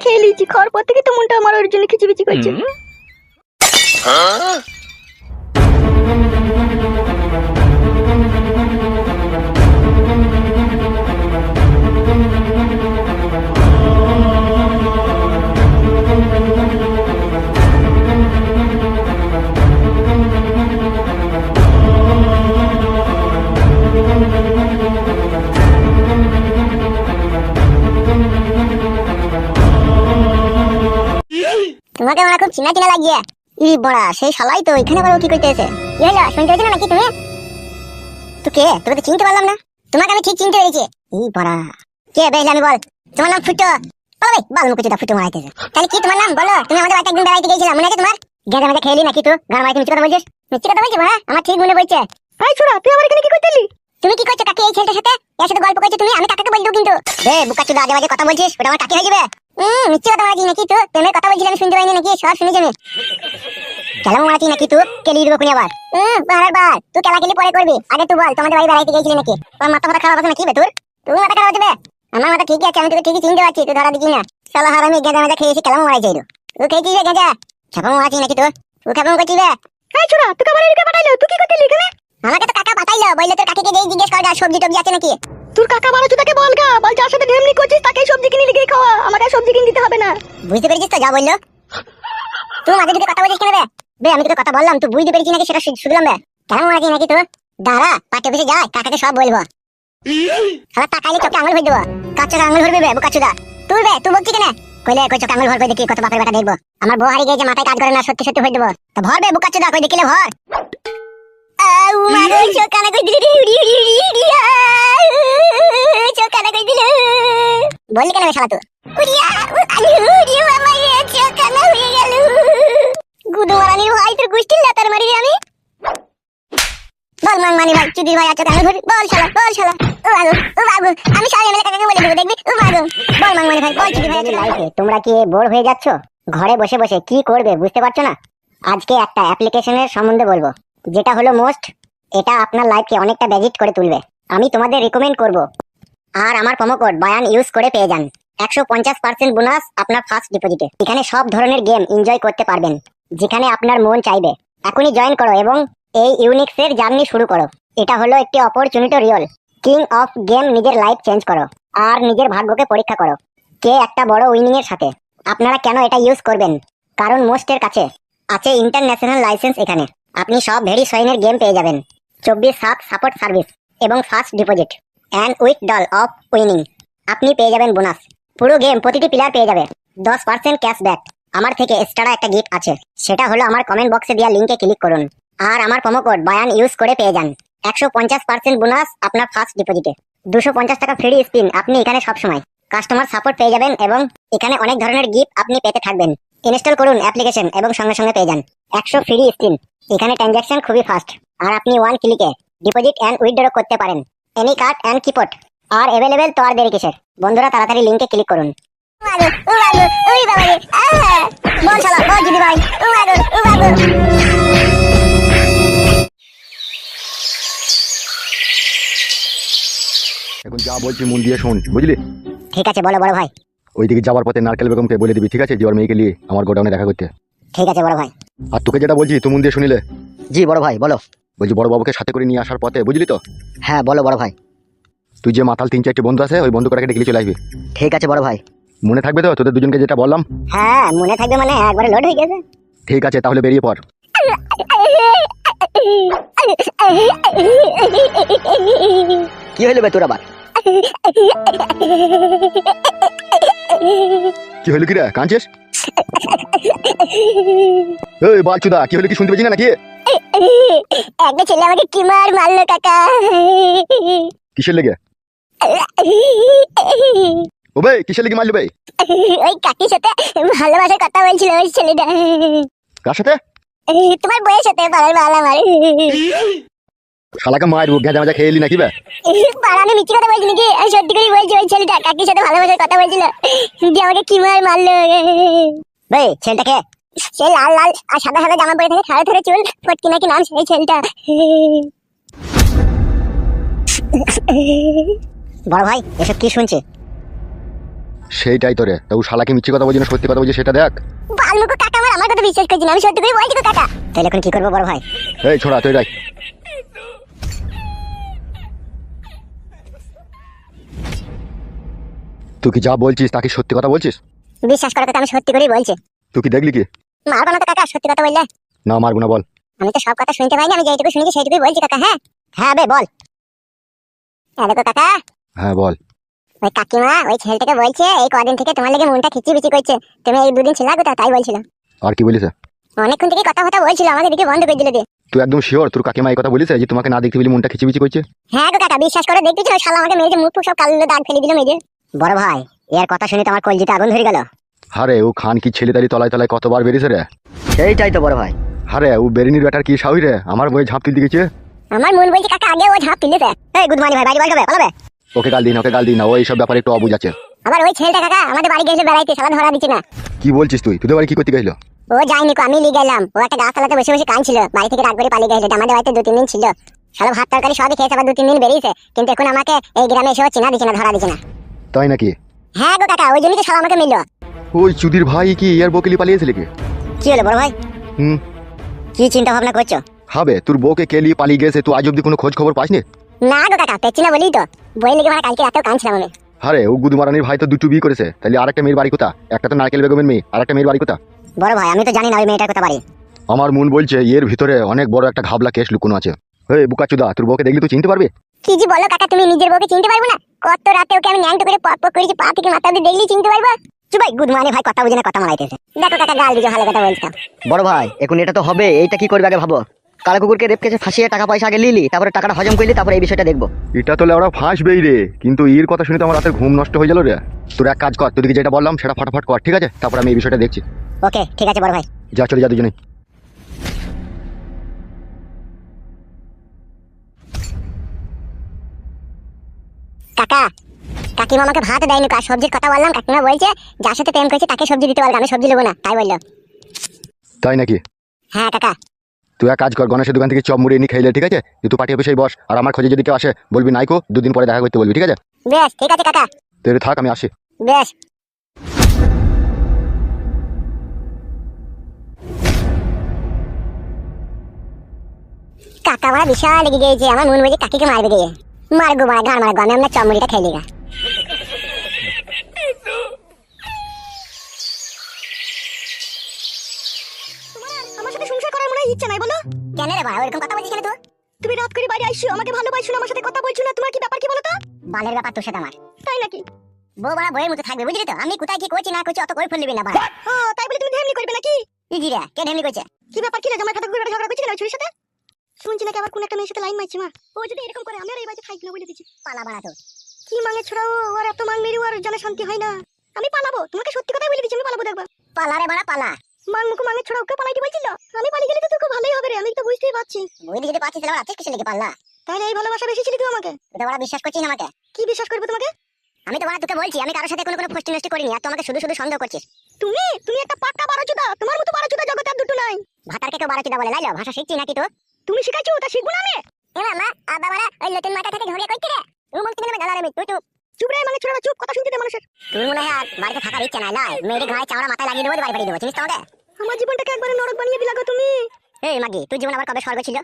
খেয়ে লিচি খাওয়ার পর থেকে তো মনটা আমার ওর জন্য খিচিবিচি করছে। তোমাকে আমার খুব চিনা চিনা লাগিয়ে। ই বড়া, সেই শালাই তো এখানে আবার কি করতে এসে? কি হলো, শুনতে পেয়েছো নাকি তুমি? তো কে? তোকে তো চিনতে পারলাম না। তোমাকে আমি ঠিক চিনতে পেরেছি। ই বড়া, কে বেশ আমি বল। তোমার নাম ফুটো। বল বাল মুখে যেটা ফুটো মারাইতেছে। তাহলে কি তোমার নাম বলো? তুমি আমাদের বাড়িতে একদিন বেড়াইতে গিয়েছিলাম, মনে আছে তোমার? গেঁজা মেজা খেলি নাকি তুই? গান মারাইতে মিথ্যে কথা বলছিস? মিথ্যে কথা বলছিস বড়া? আমার ঠিক মনে পড়ছে। এই ছোড়া, তুই আমার এখানে কি করতে এলি? তুমি কি করছো কাকি এই ছেলেটার সাথে? এর সাথে গল্প করছো তুমি? আমি কাকাকে বলবো কিন্তু। রে বুকাচুদা, আজে বাজে কথা বলছিস, ওটা আমার কাকি হয়ে যাবে। মিথ্যে কথা মারাইছিস নাকি তুই? প্রেমের কথা বলছিলাম, আমি শুনতে পাইনি নাকি? সব শুনেছি আমি। কেলাম মারাইছিস নাকি তুই? কেলিয়ে দেবো খুনি আবার। বারবার বার তুই কেলাকেলি পরে করবি, আগে তুই বল তোমাদের বাড়ি বেড়াইতে গিয়েছিলি নাকি? তোর মাথা ফাটা খারাপ আছে নাকি বে তোর? তুই মাথা খারাপ হবে? আমার মাথা ঠিকই আছে, আমি তোকে ঠিকই চিনতে পারছি, তুই ধরা দিচ্ছিস না। শালা হারামি গেঁজা মেজা খেয়েছি, কেলাম মারাইছিস তুই? খেয়েছিস রে গেঁজা? ছাপাম মারাইছিস নাকি তুই? তুই কেমন করছিস বে? এই ছোড়া, তোকে আমার এদিকে পাঠাইলো, তুই কি করতে এলি এখানে? আমাকে তো কাকা পাঠাইলো, বললে তোর কাকিকে যেই জিজ্ঞেস কর সবজি টবজি আছে নাকি। তোর কাকা বাড়াচ্ছ তাকে বল গা, বল যার সাথে ঢেমনি করছিস তাকে সবজি কিনে লিখে খাওয়া, আমাকে সবজি কিনে দিতে হবে না। বুঝতে পেরেছিস তো যা বললো? তুই মাঝে ঢুকে কথা বলছিস কেন বে? বে আমি তোকে কথা বললাম, তুই বুঝতে পেরেছিস নাকি সেটা শুনলাম বে? কেমন মারাইছিস নাকি তুই? দাঁড়া, পাঠ্য অফিসে যাই, কাকাকে সব বলবো। শালা তাকাইলে চোখে আঙুল ভরে দেবো। কাচ্চা আঙুল ভরবি বে বুকাচুদা? তুই বে তুই বলছিস কেন? কইলে কই চোখে আঙুল ভর করে দেখি কত বাপের বেটা দেখবো। আমার বউ হারিয়ে গিয়েছে, মাথায় কাজ করে না, সত্যি সত্যি ভরে দেবো। তা ভর বে বুকাচুদা, কই দেখিলে ভর। বললি কেন শালা তুই? গুদু মারানির ভাই, তোর গুষ্টির লাতার মারি রে আমি। বল মাংমানি ভাই, চুদির ভাই আছো কেন? বল শালা, বল শালা। ও বাবু, ও বাবু, আমি সবাই মিলে কাকাকে বলে দেবো, দেখবি? ও বাবু, বল মাংমানি ভাই, বল চুদির ভাই আছো। লাইফে তোমরা কি বোর হয়ে যাচ্ছ? ঘরে বসে বসে কি করবে বুঝতে পারছো না? আজকে একটা অ্যাপ্লিকেশনের সম্বন্ধে বলবো, যেটা হলো মোস্ট। এটা আপনার লাইফকে অনেকটা ব্যাজিট করে তুলবে। আমি তোমাদের রিকমেন্ড করব। আর আমার প্রোমো কোড বায়ান ইউজ করে পেয়ে যান 150% বোনাস আপনার ফার্স্ট ডিপোজিটে। এখানে সব ধরনের গেম এনজয় করতে পারবেন, যেখানে আপনার মন চাইবে। এখনই জয়েন করো এবং এই ইউনিক্সের জার্নি শুরু করো। এটা হলো একটি opportunity real. King of game, নিজের লাইফ চেঞ্জ করো আর নিজের ভাগ্যকে পরীক্ষা করো কে একটা বড় উইনিং এর সাথে। আপনারা কেন এটা ইউজ করবেন? কারণ মোস্টের কাছে আছে ইন্টারন্যাশনাল লাইসেন্স। এখানে আপনি সব ভেরি সয়েনের গেম পেয়ে যাবেন, 24/7 সাপোর্ট সার্ভিস এবং first deposit and with doll of winning. আপনি পেয়ে যাবেন বোনাস। পুরো গেম প্রতিটি প্লেয়ার পেয়ে যাবে 10% ক্যাশব্যাক। আমার থেকে এক্সট্রা একটা গিফট আছে, সেটা হলো আমার কমেন্ট বক্সে দেওয়া লিঙ্কে ক্লিক করুন আর আমার প্রোমো কোড বায়ান ইউজ করে পেয়ে যান 150% বোনাস আপনার ফার্স্ট ডিপোজিটে। 250 টাকা ফ্রি স্পিন আপনি এখানে সবসময় কাস্টমার সাপোর্ট পেয়ে যাবেন এবং এখানে অনেক ধরনের গিফট আপনি পেতে থাকবেন। ইনস্টল করুন অ্যাপ্লিকেশন এবং সঙ্গে সঙ্গে পেয়ে যান 100 ফ্রি স্পিন। এখানে ট্রানজাকশন খুবই ফাস্ট আর আপনি 1 ক্লিকে ডিপোজিট এন্ড উইথড্র করতে পারেন এনি কার্ড এন্ড কিপট। আর अवेलेबल তো আর দেরি কিসের? বন্ধুরা তাড়াতাড়ি লিংকে ক্লিক করুন। বল শালা, বল জিবি ভাই। এখন যা বলছি মন দিয়ে শোন, বুঝলি? ঠিক আছে বলো বড় ভাই। ওইদিকে যাওয়ার পথে নারকেল বেগমকে বলে দিবি, ঠিক আছে, যে ওর মেয়েকে নিয়ে আমার গোডাউনে দেখা করতে। ঠিক আছে বড় ভাই। আর তোকে যেটা বলছি তুই মন দিয়ে শুনিলে? জি বড় ভাই বলো। বলছি বড় বাবুকে সাথে করে নিয়ে আসার পথে, বুঝলি তো? হ্যাঁ বলো বড় ভাই। তুই যে মাতাল 3-4টি বন্ধু আছে, ওই বন্ধু কটাকে ডেকে চলে আসবি। ঠিক আছে বড় ভাই। মনে থাকবে তো তোদের দুজনকে যেটা বললাম? হ্যাঁ মনে থাকবে, মানে একবারে লোড হয়ে গেছে। ঠিক আছে তাহলে বেরিয়ে পড়। কি হইলো বে তোর আবার? কি হলো কি রে, কাঁদছিস? এই বালচুদা, কি হলো কি শুনতে পেয়েছি না নাকি? একটা ছেলে আমাকে কি মারলো কাকা। কিসের লেগে? ও ভাই কিসের লেগে মারলো ভাই? ওই কাকির সাথে ভালোবাসার কথা বলছিল ওই ছেলেটা। কার সাথে? তোমার বউয়ের সাথে, পাড়ার বাল আমার। শালাকে মারবো, গেঁজা মাজা খেয়ে এলি নাকি বে? পাড়ানে মিথ্যে কথা বলছি নাকি? আমি সত্যি করে বলছি, ওই ছেলেটা কাকির সাথে ভালোবাসার কথা বলছিল, দিয়ে আমাকে কি মারলো। ভাই ছেলেটাকে, সে লাল লাল আর সাদা সাদা জামা পরে থাকে, থারে থারে চুল, ফটকি নাকি নাম সেই ছেলেটা। বড় ভাই এসব কি শুনছে? সেইটাই তো রে, তা ও শালাকে মিথ্যে কথা বলছি না সত্যি কথা বলছি সেটা দেখ। বালমুখো কাকা আমার কথা বিশ্বাস করছি না, আমি সত্যি করে বলছি গো কাকা। তাহলে এখন কি করবো বড় ভাই? এই ছোড়া তুই রাখ। তুই কি যা বলছিস তা কি সত্যি কথা বলছিস? বিশ্বাস করো কাকা, আমি সত্যি করেই বলছি। তুই কি দেখলি কি? মারবো না তো কাকা, সত্যি কথা বললে। না মারবো না, বল। আমি তো সব কথা শুনতে পাইনি, আমি যেটুকু শুনেছি সেইটুকুই বলছি কাকা। হ্যাঁ হ্যাঁ বে বল। দেখো কাকা, হ্যাঁ বল। ওই কাকিমা ওই ছেলেটাকে বলছে এই কদিন থেকে তোমার লেগে মনটা খিচি বিচি করছে, তুমি এই দুদিন ছিল কোথাও, তাই বলছিল। আর কি বলিস? অনেকক্ষণ থেকে কথা বলছিল, আমাকে দিকে বন্ধ করে দিল দিয়ে। তুই একদম শিওর তোর কাকিমা এই কথা বলিস যে তোমাকে না দেখতে পেলে মনটা খিচিবিচি করছে? হ্যাঁ গো কাকা, বিশ্বাস করে দেখতেছি ওই শালা আমাকে মেরেছে, মুখ ফুক সব কালো দাগ ফেলে দিল মেরে। বড় ভাই এর কথা শুনে তো আমার কলজিতে আগুন ধরে গেল। হারে ও খান কি ছেলে তালি তলায় তলায় কতবার বেরিয়েছে রে। সেইটাই তো বড় ভাই। হারে ও বেরিনির ব্যাটার কি সাহই রে, আমার বই ঝাঁপ তুলতে গেছে। আমার মন বলছে কাকা আগে ও ঝাঁপ তুলেছে। এই গুদমানি ভাই বাড়ি বাড়ি যাবে পালাবে? ওকে গাল দিন, ওকে গাল দিন না, ও এইসব ব্যাপারে একটু অবুঝ আছে। আবার ওই ছেলেটা কাকা আমাদের বাড়ি গেছে বেড়াইতে, শালা ধরা দিচ্ছে না। কি বলছিস তুই? তোদের বাড়ি কি করতে গেছিল? ও যায়নি কো, আমি নিয়ে গেলাম। ও একটা গাছতলাতে বসে বসে কাঁদছিল, বাড়ি থেকে রাগ করে পালিয়ে গেছিল। আমাদের বাড়িতে 2-3 দিন ছিল, শালা ভাত তরকারি সবই খেয়েছে, আবার 2-3 দিন বেরিয়েছে। কিন্তু এখন আমাকে এই গ্রামে এসেও চেনা দিচ্ছে না, ধরা দিচ্ছে না। তাই নাকি? হ্যাঁ গো কাকা, ওই জন্যই তো শালা আমাকে মিললো। ওই চুদির ভাই কি ইয়ার বকেলি পালিয়েছিল কি? কি হলো বড় ভাই? হুম। কি চিন্তা ভাবনা করছো? হবে তোর বউকে কে লিয়ে পালিয়ে গেছে, তুই আজ অব্দি কোনো খোঁজ খবর পাসনি? না গো কাকা, পেছি না বলি তো, বই লেগে কালকে রাতেও কাঁদছিলাম আমি। আরে ও গুদমারানির ভাই তো দুটো বিয়ে করেছে, তাহলে আরেকটা মেয়ের বাড়ি কোথা? একটা তো নারকেল বেগমের মেয়ে, আরেকটা মেয়ের বাড়ি কোথা? বড় ভাই আমি তো জানি না ওই মেয়েটার কথা বাড়ি। আমার মন বলছে এর ভিতরে অনেক বড় একটা ঘাবলা কেস লুকোনো আছে। এই বুকাচুদা, তোর বউকে দেখলি তুই চিনতে পারবি? কি জি বলো কাকা, তুমি নিজের বউকে চিনতে পারবো না? কত রাতে ওকে আমি ন্যাংটো করে পক পক করেছি, পা থেকে মাথা অব্দি দেখলি চিনতে পারবো? চুপ ভাই গুদমানি ভাই কথা বুঝে না কথা মারাইতেছে। দেখো কাকা, গাল দিছো, ভালো কথা বলছো। বড় ভাই এখন এটা তো হবে, এইটা কি করবে আগে ভাবো। কালা কুকুরকে রেপ কেসে ফাঁসিয়ে টাকা পয়সা আগে লিলি, তারপরে টাকাটা হজম করলি, তারপরে এই বিষয়টা দেখবো। এটা তো ওরা ফাঁসবেই রে, কিন্তু এর কথা শুনে তো আমার রাতের ঘুম নষ্ট হয়ে গেল রে। তোর এক কাজ কর, তোদেরকে যেটা বললাম সেটা ফটাফট কর, ঠিক আছে? তারপর আমি এই বিষয়টা দেখছি। ওকে ঠিক আছে বড় ভাই। যা চলে যা দুজনে। কাকা, কাকিমা আমাকে ভাত দেয়নি, কার সবজির কথা বললাম, কাকিমা বলছে যার সাথে প্রেম করেছে তাকে সবজি দিতে পারবে, আমি সবজি নেবো না, তাই বললো। তাই নাকি? হ্যাঁ কাকা। তুই এক কাজ কর, গণেশের দোকান থেকে চপ মুড়ি এনে খাইলে, ঠিক আছে? তুই পার্টি অফিসেই বস, আর আমার খোঁজে যদি কেউ আসে বলবি নাইকো 2 দিন পরে দেখা করতে বলবি, ঠিক আছে? বেশ ঠিক আছে কাকা। তুই থাক, আমি আসি। বেশ। কাকা আমার বিশাল লেগে গিয়েছে, আমার মন বলছে কাকিকে মারবে গিয়ে। মারগো মারা গান মারগো, আমি আপনার চমড়িটা খাইলি গা। আমার সাথে সংসার করার মনে হয় ইচ্ছা নাই বলো? কেন রে ভাই এরকম কথা বলছিস কেন তুই? তুমি রাত করে বাড়ি আইছো, আমাকে ভালোবাসো না, আমার সাথে কথা বলছো না, তোমার কি ব্যাপার কি বলো তো? বালের ব্যাপার তোর সাথে আমার। তাই নাকি? বউ বাড়া বইয়ের মতো থাকবে, বুঝলি তো? আমি কোথায় কি করছি না করছি অত করে ফেলবি না ভাই। ও তাই বলে তুমি ঢেমনি করবে নাকি? ইজি রে, কে ঢেমনি করছে? কি ব্যাপার কি রে, জামাই খাতা করে ঝগড়া করছিস না ওই ছুরির সাথে? শুনছি নাকি আবার কোন একটা মেয়ের সাথে লাইন মারছি। মা ও যদি এরকম করে আমি আর এই বাড়িতে থাকি না বলে দিচ্ছি। পালা বাড়া তো। কি মাঙে ছড়াও, ওর এত মাং মেরি ওর জানা শান্তি হয় না। আমি পালাবো, তোমাকে সত্যি কথাই বলে দিচ্ছি, আমি পালাবো দেখবা। পালা রে বাড়া পালা। মাং মুখ মাঙে ছড়াও কে পালাইতে বলছিল? আমি পালিয়ে গেলে তো তোকে ভালোই হবে রে, আমি তো বুঝতেই পারছি। বুঝলি যদি পাচ্ছিস তাহলে আছিস কিসে লেগে পাল্লা? তাহলে এই ভালোবাসা বেশি ছিলি তুই আমাকে? তুই বাড়া বিশ্বাস করছিস না আমাকে? কি বিশ্বাস করবে তোমাকে? আমি তো বাড়া তোকে বলছি আমি কারোর সাথে কোনো ফষ্টি নষ্টি করিনি, আর তুই আমাকে শুধু শুধু সন্দেহ করছিস। তুমি তুমি একটা পাক্কা বারোচোদা, তোমার মতো বারোচোদা জগতে আর দুটো নাই। ভাতারকে কেউ বারোচিদা বলে, লাইলো ভাষা শিখছি নাকি তো? তুমি শিখাইছো, তা শিখবো না আমি? এ মামা আবা বাড়া ওই নতুন মাথা থেকে ঝগড়া করছিস রে। ও বলতে গেলে গালা রে, তুই চুপ। চুপ রে মানে ছোড়া, চুপ, কথা শুনতে দে মানুষের। তুই মনে হয় আর বাড়িতে থাকার ইচ্ছা নাই, লাই মেয়ের ঘরে চাওড়া মাথায় লাগিয়ে দেবো, বাড়ি বাড়ি দেবো, চিনিস তো আমাকে? আমার জীবনটাকে একবারে নরক বানিয়ে দিলা গো তুমি। এই মাগি, তুই জীবন আবার কবে স্বর্গ ছিল?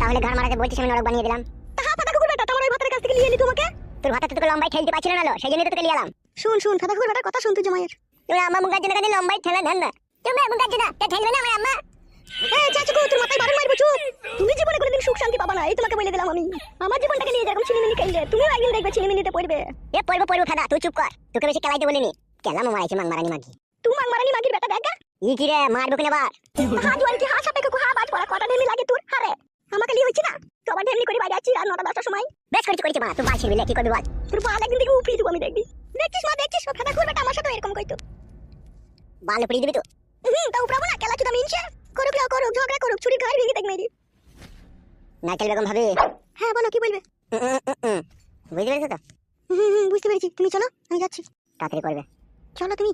তাহলে ঘর মারাতে বলছিস আমি নরক বানিয়ে দিলাম? তাহা পাতা কুকুর বেটা, তোমার ওই ভাতের কাছ থেকে নিয়ে এলি তোমাকে। তোর ভাতা তোকে লম্বাই ঠেলতে পারছিল না, সেই জন্য তোকে নিয়ে এলাম। শুন শুন ফাতা কুকুর বেটার কথা শুন তুই জামাইয়ের। তুমি আমার মুখার জন্য কাজে লম্বাই ঠেলা ধান না, তুমি মুখার জন্য ঠেলবে না আমার আম্মা। এই চাচু গো, তোর মাথায় বারণ মারবো, চুপ। তুমি জীবনে কোনোদিন সুখ শান্তি পাবা না, এই তোমাকে বলে দিলাম আমি। আমার জীবনটাকে নিয়ে যেরকম ছিনিমিনি খেললে, তুমিও একদিন দেখবে ছিনিমিনিতে পড়বে। এ পড়বো পড়বো ফাদা, তুই চুপ কর, তোকে বেশি খেলাইতে বলিনি। কেলাম মারাইছে মাং মারানি মাগি। তুই মাং মারানি মাগির বেটা দেখা। ই কি রে, মারবো কিনা বার? হা জোয়ান কি হা সাপে কো হা বাজ পড়া কথা ঢেমি লাগে তোর হারে। আমাকে লিয়ে হচ্ছে না তো আবার ঢেমনি করে বাইরে আছি আর 9টা-10টার সময়। বেশ করেছি মা, তুই বাল ছিড়বি কি করবি বল? তোর বাল একদিন থেকে উপড়িয়ে দেবো আমি, দেখবি। দেখছিস মা, দেখছিস ও ফাতা কুকুর বেটা আমার সাথে এরকম কইতো। বাল উপড়িয়ে দিবি তো? তা উপড়াবো না, কেলা চুদা মিনছে। করুক লাও করুক, ঝগড়া করুক, ছুরি ঘাড় ভেঙে দেখ মেরি। নারকেল বেগম ভাবি। হ্যাঁ বলো কি বলবে? বুঝতে পেরেছো তো? বুঝতে পেরেছি, তুমি চলো আমি যাচ্ছি। তাড়াতাড়ি করবে। চলো তুমি।